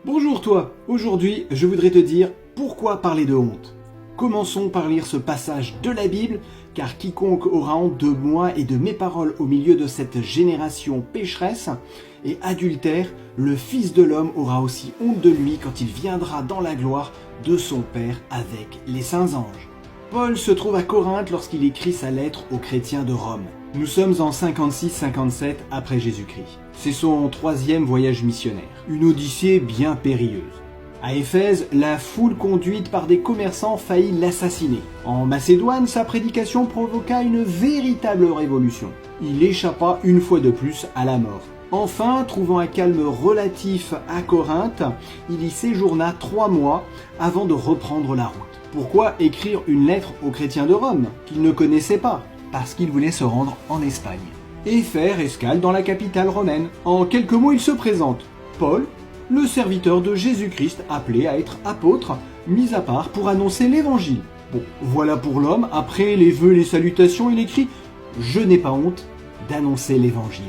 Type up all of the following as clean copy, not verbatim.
Bonjour toi, aujourd'hui je voudrais te dire pourquoi parler de honte. Commençons par lire ce passage de la Bible, car quiconque aura honte de moi et de mes paroles au milieu de cette génération pécheresse et adultère, le Fils de l'homme aura aussi honte de lui quand il viendra dans la gloire de son Père avec les saints anges. Paul se trouve à Corinthe lorsqu'il écrit sa lettre aux chrétiens de Rome. Nous sommes en 56-57 après Jésus-Christ. C'est son 3e voyage missionnaire. Une odyssée bien périlleuse. À Éphèse, la foule conduite par des commerçants faillit l'assassiner. En Macédoine, sa prédication provoqua une véritable révolution. Il échappa une fois de plus à la mort. Enfin, trouvant un calme relatif à Corinthe, il y séjourna 3 mois avant de reprendre la route. Pourquoi écrire une lettre aux chrétiens de Rome, qu'il ne connaissait pas? Parce qu'il voulait se rendre en Espagne et faire escale dans la capitale romaine. En quelques mots, il se présente. Paul, le serviteur de Jésus-Christ, appelé à être apôtre, mis à part pour annoncer l'évangile. Bon, voilà pour l'homme. Après les vœux, les salutations, il écrit « Je n'ai pas honte d'annoncer l'évangile ».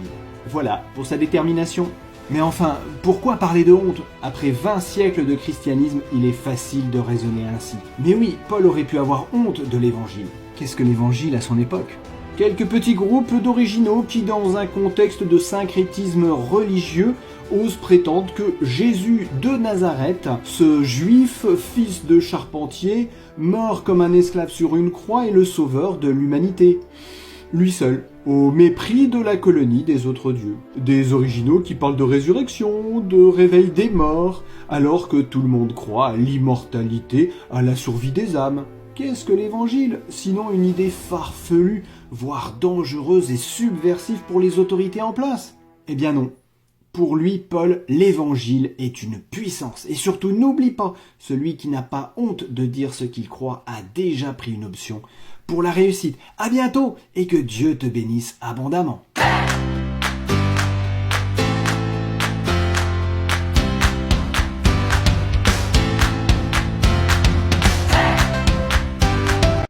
Voilà pour sa détermination. Mais enfin, pourquoi parler de honte? Après 20 siècles de christianisme, il est facile de raisonner ainsi. Mais oui, Paul aurait pu avoir honte de l'évangile. Qu'est-ce que l'évangile à son époque? Quelques petits groupes d'originaux qui, dans un contexte de syncrétisme religieux, osent prétendre que Jésus de Nazareth, ce juif, fils de charpentier, mort comme un esclave sur une croix, est le sauveur de l'humanité. Lui seul, au mépris de la colonie des autres dieux. Des originaux qui parlent de résurrection, de réveil des morts, alors que tout le monde croit à l'immortalité, à la survie des âmes. Qu'est-ce que l'évangile, sinon une idée farfelue, voire dangereuse et subversive pour les autorités en place? Eh bien non. Pour lui, Paul, l'évangile est une puissance. Et surtout, n'oublie pas, celui qui n'a pas honte de dire ce qu'il croit a déjà pris une option pour la réussite. À bientôt et que Dieu te bénisse abondamment.